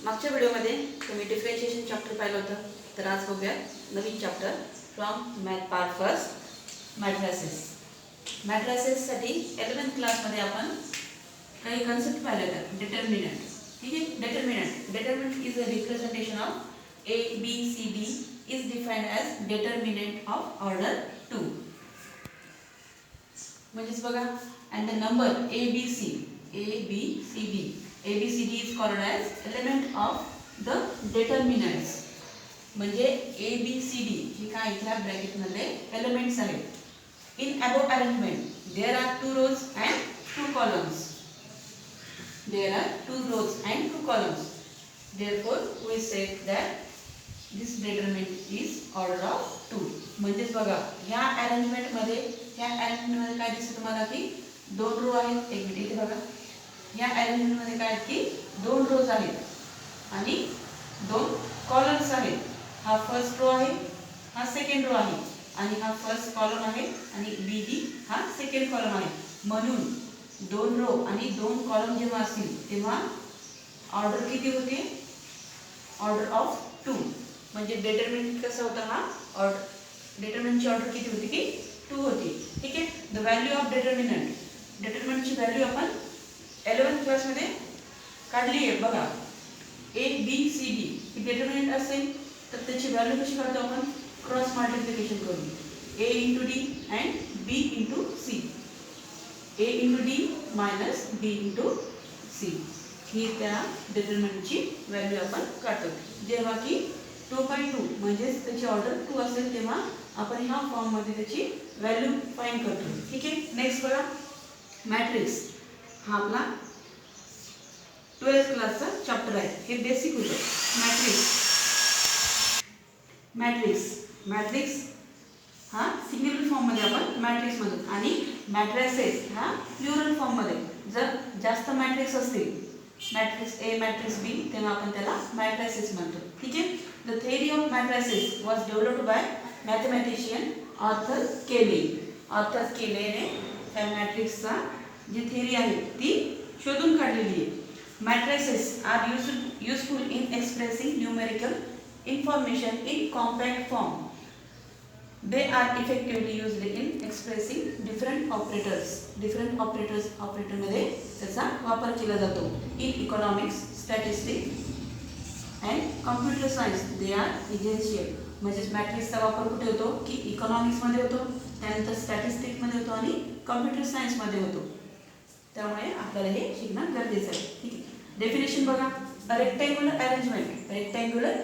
मागच्या व्हिडिओमध्ये तुम्ही डिफरेन्शिएशन चॅप्टर पाहिलं होतं, तर आज बघूया नवीन chapter from math part first matrices. मॅट्रिसेससाठी 11th क्लासमध्ये आपण काही कन्सेप्ट पाहिले होते. डिटर्मिनंट, ठीक आहे. Determinant is a representation of A B C D is defined as determinant of order 2. म्हणजेच बघा, and the number A B C D ABCD is called as element of the determinants. म्हणजे ABCD हे काय इथल्या bracket मध्ये elements आहेत. In above arrangement there are 2 rows and 2 columns. Therefore we say that this determinant is order of 2. म्हणजेच बघा, ह्या arrangement मध्ये काय दिसतं तुम्हाला की 2 रो आहेत. एक मिनिट, इथे बघा, या अरेंजमेंट मध्ये काय आहेत की 2 रोज आहेत आणि 2 कॉलम्स आहेत. हा फर्स्ट रो आहे, हा सेकंड रो आहे, आणि हा फर्स्ट कॉलम आहे आणि बी डी हा सेकंड कॉलम आहे. म्हणून 2 रो आणि 2 कॉलम जेव्हा असतील तेव्हा ऑर्डर किती होते? Order of 2. म्हणजे डिटरमिनंट कसा होता? हा ऑर्डर, डिटरमिनंटची ऑर्डर किती होती की 2 होती. ठीक आहे. द व्हॅल्यू ऑफ डिटरमिनंटची व्हॅल्यू आपण 11th क्लासमध्ये काढली आहे. बघा, ए बी सी डी ही डिटरमिनंट असेल तर त्याची व्हॅल्यू कशी काढतो आपण? क्रॉस मल्टिप्लिकेशन करून a into d and b into c. A into d minus b into c ही त्या डिटरमिनंटची व्हॅल्यू आपण काढतो. जेव्हा की 2/2 म्हणजेच त्याची ऑर्डर 2 असेल तेव्हा आपण ह्या फॉर्ममध्ये त्याची व्हॅल्यू फाइंड करतो. ठीक आहे. नेक्स्ट बघा, मॅट्रिक्स हा आपला 12th क्लासचा चॅप्टर आहे. हे बेसिक होतं. मॅट्रिक्स हा सिंग्युलर फॉर्म मध्ये आपण मॅट्रिक्स म्हणतो आणि मॅट्रिसेस हा प्लुरल फॉर्म मध्ये. जर जास्त मॅट्रिक्स असतील, मॅट्रिक्स ए मॅट्रिक्स बी, तेव्हा आपण त्याला मॅट्रिसेस म्हणतो. ठीक आहे. The theory of matrices was developed by mathematician Arthur केलेने त्या मॅट्रिक्सचा जी थेअरी आहे ती शोधून काढलेली आहे. Matrices are useful in expressing numerical information in compact form. They are effectively used in expressing different operators मध्ये त्याचा वापर केला जातो. In economics, statistics and computer science they are essential. म्हणजे मॅट्रिक्सचा वापर कुठे होतो की इकॉनॉमिक्स मध्ये होतो, त्यानंतर स्टॅटिस्टिक्स मध्ये होतो आणि कम्प्युटर सायन्स मध्ये होतो. त्यामुळे आपल्याला हे शिकणं गरजेचं आहे. ठीक आहे. डेफिनेशन बघा, a rectangular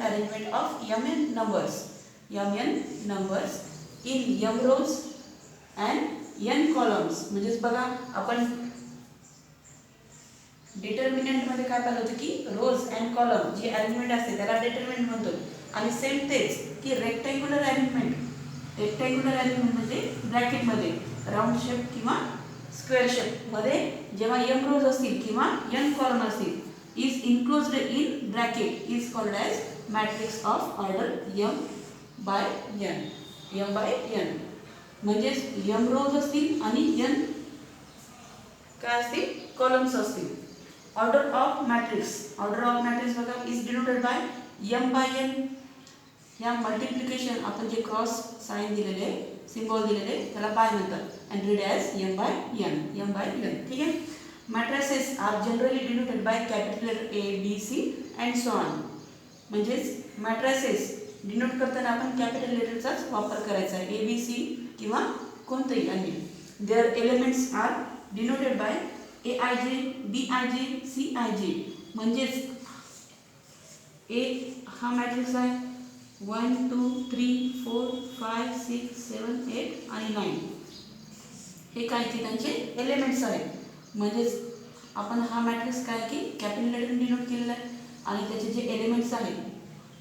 arrangement of mn numbers in m rows and n columns. म्हणजेच बघा, आपण डिटर्मिनंट मध्ये काय पाहिलं होतं की रोज अँड कॉलम जी अरेंजमेंट असते त्याला डिटर्मिनंट म्हणतो. आणि सेम तेच की रेक्टँग्युलर अरेंजमेंट म्हणजे ब्रॅकेट मध्ये राऊंड शेप किंवा स्क्वेअर शेप मध्ये जेव्हा m रोज असतील किंवा n कॉलम असतील is enclosed in bracket is called as matrix of order m by n. म्हणजेच m रोज असतील आणि n काय असतील? कॉलम्स असतील. ऑर्डर ऑफ मॅट्रिक्स बघा is denoted by m by n. या मल्टिप्लिकेशन आपण जे क्रॉस साइन दिलेले सिम्बॉल दिलेले त्याला बाय म्हणतात and read as m by n. ठीक आहे. Matrices are generally denoted by capital letter A, B, C and so on. म्हणजेच मॅट्रिसेस डिनोट करताना आपण कॅपिटल लेटरचाच वापर करायचा आहे. A, B, C किंवा कोणतेही अन्य. Their elements are denoted by AIJ, BIJ, CIJ. म्हणजेच A हा मॅट्रिक्स आहे 1 2 3 4 5 6 7 8 आणि 9. हे काय की त्यांचे एलिमेंट्स आहेत. म्हणजेच आपण हा मॅट्रिक्स काय की कॅपिटल लेटर डिनोट केलेला आहे आणि त्याचे जे एलिमेंट्स आहेत,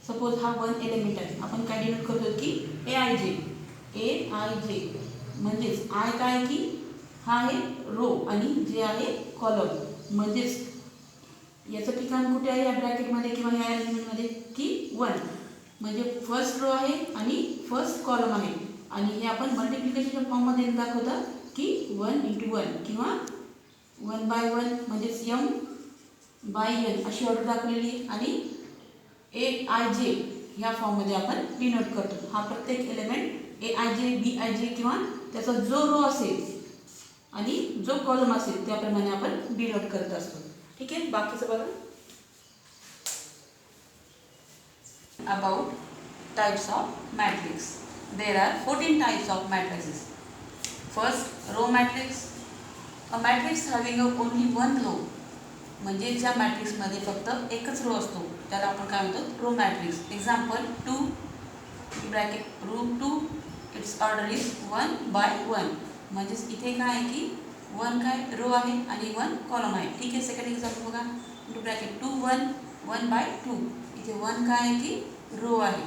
सपोज हा 1 एलिमेंट आहे, आपण काय डिनोट करतो की AIJ. म्हणजेच आय काय की हा आहे रो आणि जे आहे कॉलम. म्हणजेच याचं ठिकाण कुठे आहे या ब्रॅकेटमध्ये किंवा या एलिमेंटमध्ये की 1. म्हणजे फर्स्ट रो आहे आणि फर्स्ट कॉलम आहे आणि हे आपण मल्टिप्लिकेशनच्या फॉर्ममध्ये दाखवतात की 1 × 1 किंवा 1 by 1 म्हणजेच m बाय एन अशी ऑर्डर दाखवलेली आहे आणि ए आय जे ह्या फॉर्ममध्ये आपण डिनोट करतो. हा प्रत्येक एलिमेंट ए आय जे बी आय जे किंवा त्याचा जो रो असेल आणि जो कॉलम असेल त्याप्रमाणे आपण डिनोट करत असतो. ठीक आहे. बाकीचं बघा. About types of matrix. There are 14 types of matrices. First, row matrix. A matrix having only one row, म्हणजे ज्या मॅट्रिक्समध्ये फक्त एकच रो असतो त्याला आपण काय म्हणतो, row matrix. Example 2 bracket root 2 it's order is 1 by 1. म्हणजेच इथे काय आहे की 1 काय रो आहे आणि 1 कॉलम आहे. ठीक आहे. सेकंड एक्झाम्पल बघा. Into bracket 2 1 1 by 2. इथे 1 काय आहे की रो आहे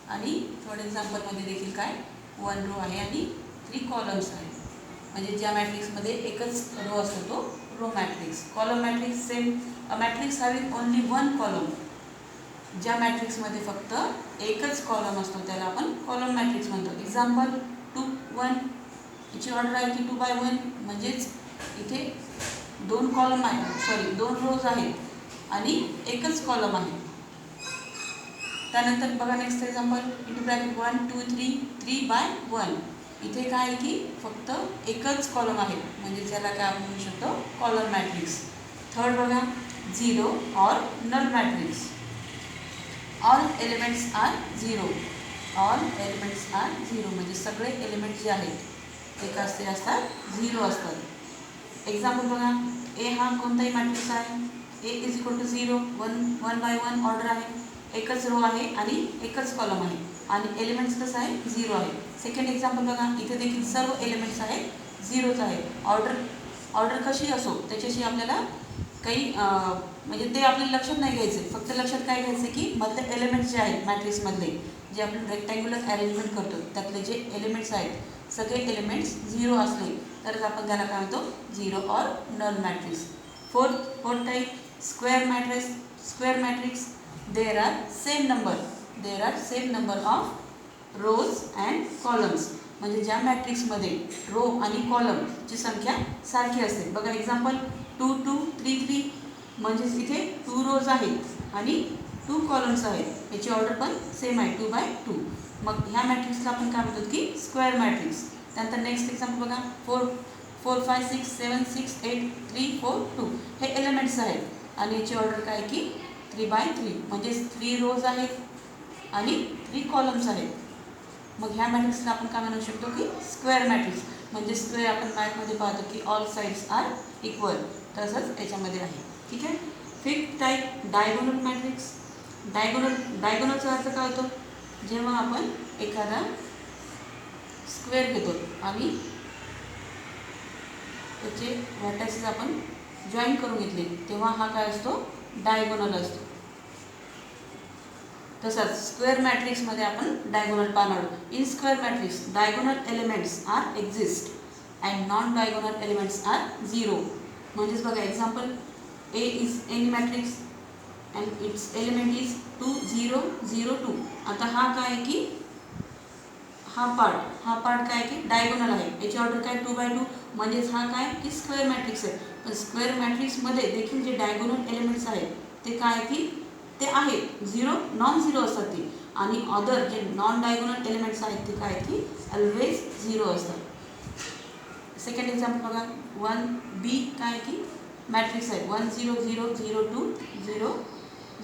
आणि थर्ड एक्झाम्पलमध्ये देखील काय 1 रो आहे आणि 3 कॉलम्स आहेत. म्हणजे ज्या मॅट्रिक्समध्ये एकच रो असतो तो row matrix. Column matrix same. A matrix having only one column. ज्या मॅट्रिक्समध्ये फक्त एकच कॉलम असतो त्याला आपण कॉलम मॅट्रिक्स म्हणतो. एक्झाम्पल 2 1. याची ऑर्डर आहे की 2 बाय 1. म्हणजेच इथे 2 कॉलम आहे, 2 रोज आहेत आणि एकच कॉलम आहे. त्यानंतर बघा next example into bracket 1 2 3 3 by 1. इथे काय आहे की फक्त एकच कॉलम आहे, म्हणजे ज्याला काय आपण म्हणू शकतो कॉलम मॅट्रिक्स. थर्ड बघा, 0 or null matrix. All elements are 0. All elements are 0 म्हणजे सगळे एलिमेंट्स जे आहेत ते कसे असतात, 0 असतात. एक्झाम्पल बघा, ए हा कोणताही मॅट्रिक्स आहे. A is equal to 0 1 by 1 order आहे, एकच रो आहे आणि एकच कॉलम आहे आणि एलिमेंट्स कसं आहे 0 आहे. सेकंड एक्झाम्पल बघा, इथे देखील सर्व एलिमेंट्स आहेत 0च आहे. ऑर्डर कशी असो त्याच्याशी आपल्याला काही म्हणजे ते आपल्याला लक्षात नाही घ्यायचं. फक्त लक्षात काय घ्यायचं की मधले एलिमेंट्स जे आहेत मॅट्रिक्समधले, जे आपण रेक्टँग्युलर अरेंजमेंट करतो त्यातले जे एलिमेंट्स आहेत सगळे एलिमेंट्स 0 असले तरच आपण त्याला काय म्हणतो 0 or null matrix. Fourth type, square matrix. There are same number of rows and columns. म्हणजे ज्या मॅट्रिक्समध्ये रो आणि कॉलमची संख्या सारखी असते. बघा एक्झाम्पल 2 2 3 3. म्हणजेच इथे 2 रोज आहेत आणि 2 कॉलम्स आहेत. याची ऑर्डर पण सेम आहे 2 बाय 2. मग ह्या मॅट्रिक्सला आपण काय म्हणतो की स्क्वेअर मॅट्रिक्स. त्यानंतर नेक्स्ट एक्झाम्पल बघा, 4 5 6 7 6 8 3 4 2. हे एलिमेंट्स आहेत आणि याची ऑर्डर काय की 3 बाय 3. म्हणजेच 3 रोज आहेत आणि 3 कॉलम्स आहेत. मग ह्या मॅट्रिक्सला आपण काय म्हणू शकतो की स्क्वेअर मॅट्रिक्स. म्हणजे स्क्वेअर आपण मॅथमध्ये पाहतो की ऑल साइड्स आर इक्वल, तसंच याच्यामध्ये आहे. ठीक आहे. Fifth type, diagonal matrix. डायगोनलचा अर्थ काय होतो, जेव्हा आपण एखादा स्क्वेअर घेतो आणि त्याचे व्हर्टायसेस आपण जॉईन करून घेतले तेव्हा हा काय असतो, डायगोनल असतो. तसंच स्क्वेअर मॅट्रिक्समध्ये आपण डायगोनल पाहणार आहोत. In square matrix diagonal elements are exist and non diagonal elements are 0. म्हणजेच बघा example, A is any matrix and its element is 2 0 0 2. आता हा काय आहे की हा पार्ट काय की डायगोनल आहे. याची ऑर्डर काय 2 बाय 2. म्हणजेच हा काय की स्क्वेअर मॅट्रिक्स आहे. पण स्क्वेअर मॅट्रिक्समध्ये देखील जे डायगोनल एलिमेंट्स आहेत ते काय की ते आहेत 0 नॉन 0 असतात ते, आणि अदर जे नॉन डायगोनल एलिमेंट्स आहेत ते काय की ऑलवेज 0 असतात. सेकंड एक्झाम्पल बघा, 1 बी काय की मॅट्रिक्स आहे 1 0 0 0 2 0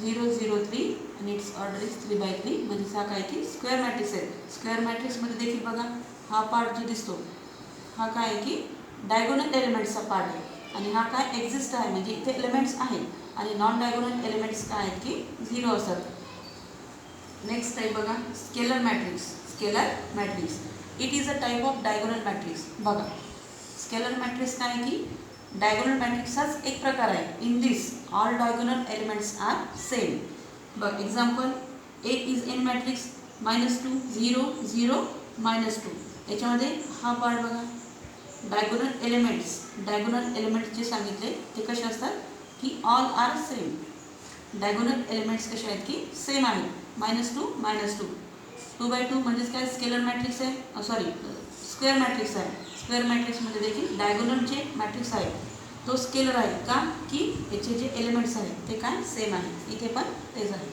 0 0 3 आणि इट्स ऑर्डर इज 3 बाय 3. म्हणजे हा काय की स्क्वेअर मॅट्रिक्स आहे. स्क्वेअर मॅट्रिक्समध्ये देखील बघा हा पार्ट जो दिसतो हा काय आहे की डायगोनल एलिमेंट्सचा पार्ट आहे आणि हा काय एक्झिस्ट आहे, म्हणजे इथे एलिमेंट्स आहेत आणि नॉन डायगोनल एलिमेंट्स काय आहेत की 0 असतात. नेक्स्ट टाईप बघा, scalar matrix. It is a type of diagonal matrix. बघा स्केलर मॅट्रिक्स काय आहे की डायगोनल मॅट्रिक्सचाच एक प्रकार आहे. In this all diagonal elements are same. बघ example, A is an matrix -2 0 0 -2. याच्यामध्ये हा पार्ट बघा, डायगोनल एलिमेंट्स जे सांगितले ते कसे असतात की all are same. Diagonal elements कसे आहेत की सेम आहेत. -2 -2 2 बाय 2 म्हणजेच काय स्केलर मॅट्रिक्स आहे, स्क्वेअर मॅट्रिक्स आहे. स्क्वेअर मॅट्रिक्समध्ये देखील डायगोनल जे मॅट्रिक्स आहेत तो स्केलर आहे का की याचे जे एलिमेंट्स आहेत ते काय सेम आहे, इथे पण तेच आहे.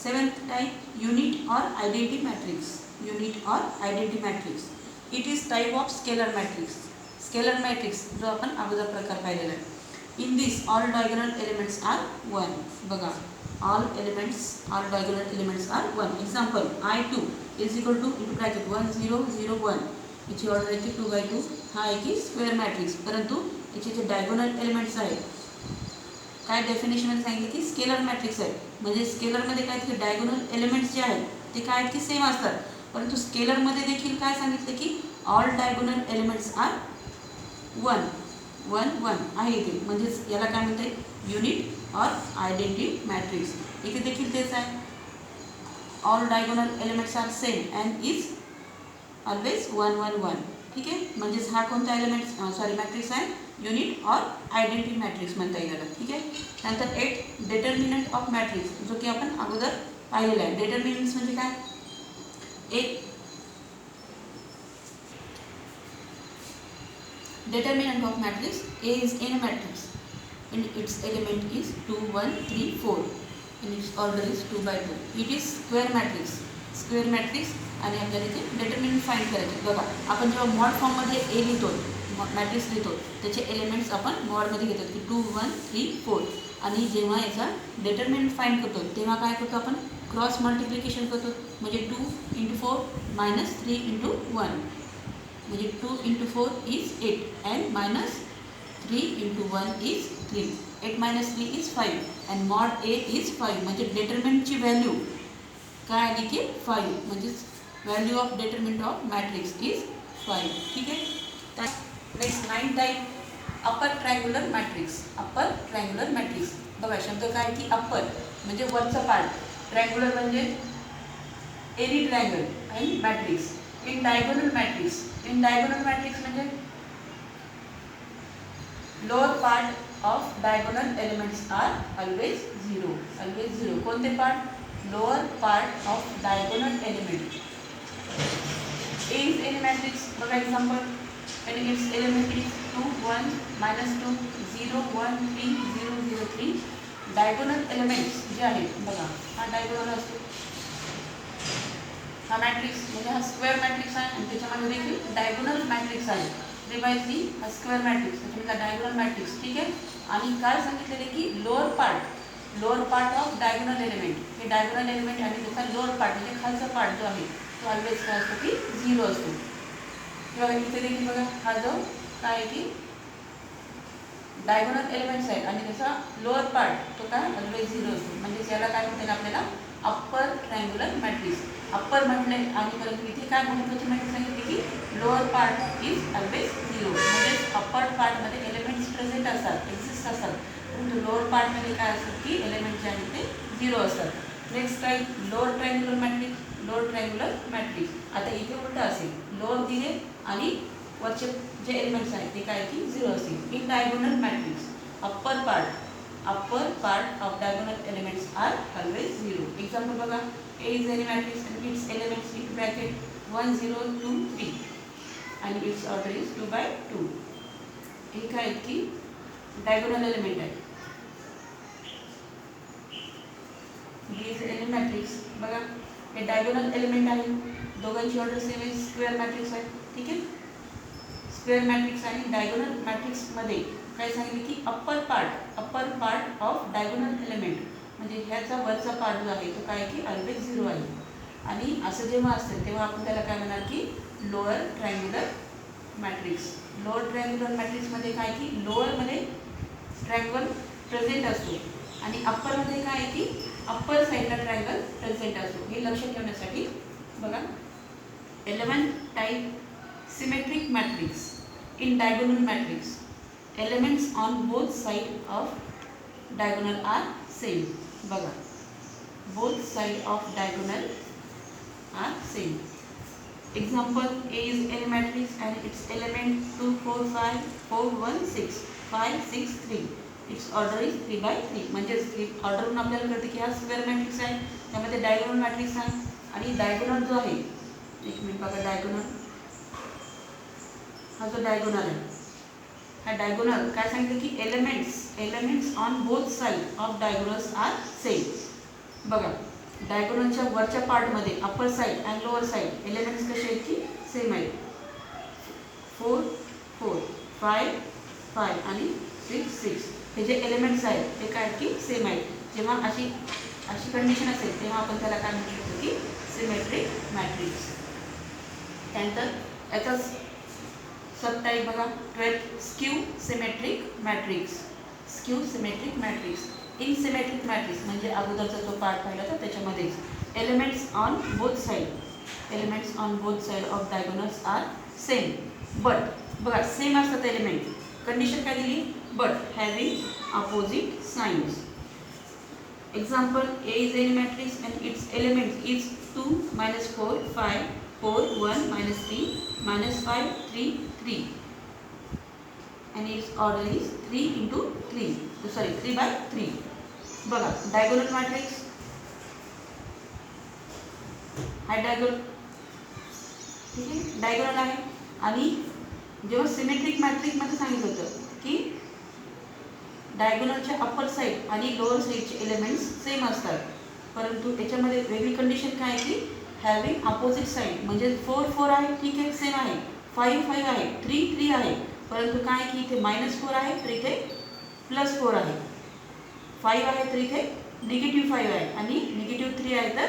Seventh type unit or identity matrix. Unit or identity matrix it is type of scalar matrix. Scalar matrix जो आपण अगोदर प्रकार पाहिलेला आहे. In this all diagonal elements are 1. बघा all elements all diagonal elements are 1. Example I2 is equal to into bracket 1 0 0 1. याची order आहे की 2 by 2. हा आहे की स्क्वेअर मॅट्रिक्स, परंतु याचे जे डायगोनल एलिमेंट्स आहेत काय डेफिनेशनमध्ये सांगितले की स्केलर मॅट्रिक्स आहे. म्हणजे स्केलरमध्ये काय ते डायगोनल एलिमेंट्स जे आहेत ते काय आहेत की सेम असतात, परंतु स्केलरमध्ये देखील काय सांगितलं की ऑल डायगोनल एलिमेंट्स आर 1 1 1 आहे इथे. म्हणजेच याला काय म्हणते युनिट और आयडेंटिटी मॅट्रिक्स. इथे देखील तेच आहे. All diagonal elements are same and is always 1 1 1. ठीक आहे, म्हणजेच हा कोणता एलिमेंट्स मॅट्रिक्स आहे युनिट और आयडेंटिटी मॅट्रिक्स म्हणता येईल. ठीक आहे. नंतर 8 डिटर्मिनंट ऑफ मॅट्रिक्स, जो की आपण अगोदर पाहिलेला आहे. डिटर्मिनंट्स म्हणजे काय, एक determinant of matrix A is any matrix and its element is 2 1 3 4 and its order is 2 by 2. It is square matrix. Square matrix आणि आपल्याला इथे determinant फाइंड करायचे. बघा आपण जेव्हा मॉड फॉर्ममध्ये A लिहितो, मॅट्रिक्स लिहितो, त्याचे एलिमेंट्स आपण मॉडमध्ये घेतो की 2 1 3 4. आणि जेव्हा याचा डिटर्मिनंट फाइंड करतो तेव्हा काय करतो आपण क्रॉस मल्टिप्लिकेशन करतो. म्हणजे 2 × 4 - 3 × 1. म्हणजे 2 × 4 is 8 and -3 × 1 is 3. 8 - 3 is 5 and mod A is 5. म्हणजे डिटर्मिनंटची व्हॅल्यू काय आली की 5. म्हणजेच value of determinant of matrix is 5. ठीक आहे. Next 9 type upper triangular matrix. Upper triangular matrix. बघा शब्द काय की अप्पर म्हणजे वरचा पार्ट, ट्रायंग्युलर म्हणजे एनी ट्रायंगल आणि matrix. In diagonal matrix. In diagonal matrix म्हणजे lower part of diagonal elements are always 0. Always 0. कोणते part, lower part of diagonal element. A is any matrix. बघा example and its element is 2 1 -2 0 1 3 0 0 3. Diagonal elements जे आहेत बघा हा diagonal असतो. हा matrix म्हणजे हा स्क्वेअर मॅट्रिक्स आहे आणि त्याच्यामध्ये देखील डायगोनल मॅट्रिक्स आहे. प्रिवाइजली हा स्क्वेअर मॅट्रिक्स म्हणजे डायगोनल मॅट्रिक्स. ठीक आहे. आणि काय सांगितलेले की lower part of diagonal element. हे डायगोनल एलिमेंट आणि त्याचा लोअर पार्ट म्हणजे खालचा पार्ट जो आहे तो ऑलवेज काय असतो की 0 असतो. किंवा इथे देखील बघा हा जो काय आहे की डायगोनल एलिमेंट्स आहेत आणि त्याचा लोअर पार्ट तो काय ऑलवेज 0 असतो. म्हणजे याला काय म्हणतात आपल्याला अप्पर ट्रायंग्युलर मॅट्रिक्स. अप्पर म्हटले आणि परंतु इथे काय महत्त्वाची माहिती सांगितली की लोअर पार्ट इज ऑलवेज 0. म्हणजे अप्पर पार्टमध्ये एलिमेंट्स प्रेझेंट असतात, एक्झिस्ट असतात, परंतु लोअर पार्टमध्ये काय असतात की एलिमेंट जे आहेत ते 0 असतात. Next type lower triangular matrix. Lower triangular matrix. आता इथे उलट असेल, लोअर दिले आणि वरचे जे एलिमेंट्स आहेत ते काय की 0 असतील. In diagonal matrix upper part of diagonal elements are always 0. Example बघा A is any matrix and its elements in bracket 1 0 2 3 and its order is 2 by 2. हे काय की डायगोनल एलिमेंट आहे. B is any matrix. बघा हे diagonal element आहे, दोघांची order same आहे, स्क्वेअर मॅट्रिक्स आहे. ठीक आहे. स्क्वेअर मॅट्रिक्स आणि डायगोनल मॅट्रिक्समध्ये काय सांगितले की upper part of diagonal element म्हणजे ह्याचा वरचा पार्ट जो आहे तो काय की ऑलवेज 0 आहे. आणि असं जेव्हा असेल तेव्हा आपण त्याला काय म्हणणार की lower triangular matrix. Lower triangular मॅट्रिक्समध्ये काय की लोअरमध्ये ट्रायंगल प्रेझेंट असतो आणि अप्परमध्ये काय की अप्पर साईडला ट्रायंगल प्रेझेंट असतो. हे लक्षात ठेवण्यासाठी बघा 11 type symmetric matrix. In diagonal matrix elements on both side of diagonal are same. बघा both side of diagonal are same. Example A is any matrix and its element 2 4 5 4 1 6 5 6 3. its order is 3 by 3. म्हणजे ऑर्डरवरून आपल्याला कळते की हा square matrix आहे, त्यामध्ये diagonal matrix आहे आणि डायगोनल जो आहे, एक मिनिट बघा, डायगोनल हा जो डायगोनल आहे हा डायगोनल काय सांगितलं की elements on both side of diagonals are same. बघा डायगोनलच्या वरच्या पार्टमध्ये upper side and lower side elements कसे आहेत की सेम आहेत. 4 4 5 5 आणि 6 6 हे जे एलिमेंट्स आहेत ते काय की सेम आहेत. जेव्हा अशी कंडिशन असेल तेव्हा आपण त्याला काय म्हणू शकतो की सिमेट्रिक मॅट्रिक्स. त्यानंतर याचा सब टाईप बघा 12 skew symmetric matrix. Skew symmetric matrix in symmetric matrix म्हणजे अगोदरचा जो पार्ट पाहिला तर त्याच्यामध्येच elements on both side of diagonals are same but बघा सेम असतात एलिमेंट. कंडिशन काय दिली but having opposite signs. Example A is any matrix and its element is 2 minus 4 5 4 1 minus 3 minus 5 3 3 and its order is 3 into 3 by 3. बघा diagonal matrix हा diagonal ठीक आहे diagonal आहे. आणि जेव्हा सिमेट्रिक मॅट्रिक्समध्ये सांगितलं होतं की डायगोनलच्या अप्पर साइड आणि लोअर साइडचे एलिमेंट्स सेम असतात, परंतु याच्यामध्ये वेगळी कंडिशन काय आहे की हॅविंग अपोजिट साइड. म्हणजे 4 4 आहे ठीक आहे सेम आहे, 5 5 आहे, 3 3 आहे, परंतु काय की इथे -4 आहे तर इथे +4 आहे, 5 आहे तर इथे -5 आहे आणि -3 आहे तर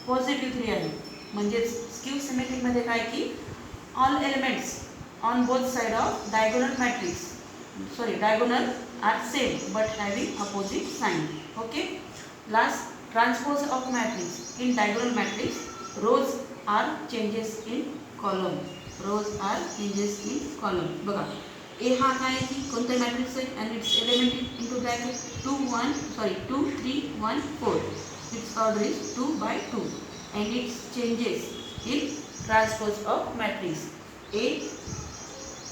+3 आहे. म्हणजे स्क्यू सिमेट्रिकमध्ये काय की all elements on both side of diagonal are same but having opposite sign. Okay. Last, transpose of matrix. In diagonal matrix, rows are changes in column. बघा A हा काय की कोणता मॅट्रिक्स आहे and its element into bracket 2 3 1 4. Its order is 2 by 2 and its changes in transpose of matrix A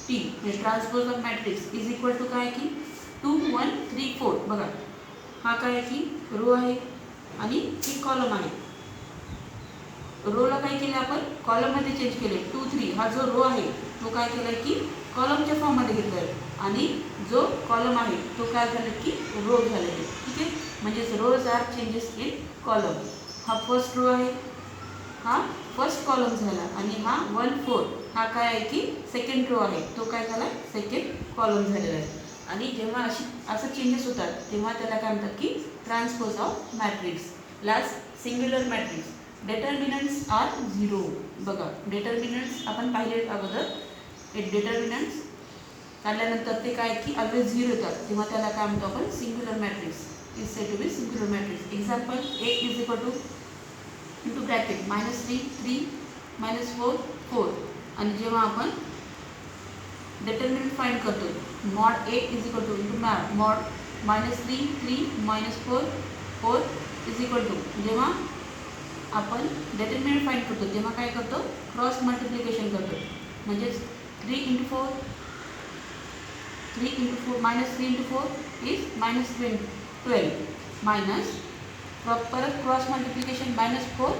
T. Transpose of matrix is equal to काय की 2 1 3 4. बघा हा काय की रो आहे आणि ही कॉलम आहे. रोला काय केलं आपण कॉलममध्ये चेंज केले. 2 3 हा जो रो आहे तो काय केला की कॉलमच्या फॉर्ममध्ये घेतला आहे आणि जो कॉलम आहे तो काय झाला की रो झालेला आहे. ठीक आहे म्हणजेच रोज आर चेंजेस इन कॉलम. हा फर्स्ट रो आहे, हा फर्स्ट कॉलम झाला आणि हा 1 4 हा काय आहे की सेकंड रो आहे तो काय झाला सेकंड कॉलम झालेला आहे. आणि जेव्हा असं चेंजेस होतात तेव्हा त्याला काय म्हणतात की transpose of matrix. Last singular matrix determinants are 0. बघा डिटर्मिनंट्स आपण पाहिले अगोदर. डिटर्मिनंट्स काढल्यानंतर ते काय की ऑलवेज 0 येतात तेव्हा त्याला काय म्हणतो आपण singular matrix. Is said to be singular matrix. Example A is equal to into bracket -3 3 -4 4. आणि जेव्हा आपण डिटर्मिनंट फाइंड करतो mod A is equal to into mod -3 3 -4 4 is equal to. जेव्हा आपण डिटर्मिनंट फाइंड करतो तेव्हा काय करतो क्रॉस मल्टिप्लिकेशन करतो. म्हणजेच 3 into 4 -3 into 4 इज -12 मायनस परत क्रॉस मल्टिप्लिकेशन -4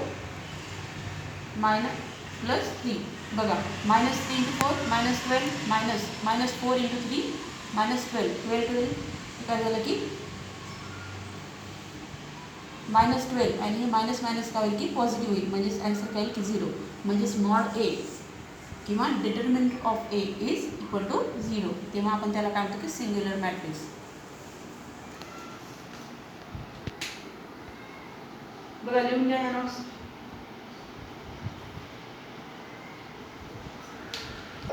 +3. बघा -3 into 4 -12 -4 into 3 -12 12 काय झालं की -12 आणि हे मायनस काय होईल की पॉझिटिव्ह होईल. म्हणजेच आन्सर काय की 0. म्हणजेच मॉड A किंवा determinant of A is equal to 0. तेव्हा आपण त्याला काय म्हणतो की सिंग्युलर मॅट्रिक्स. बघा लिहून घ्या या नोट्स.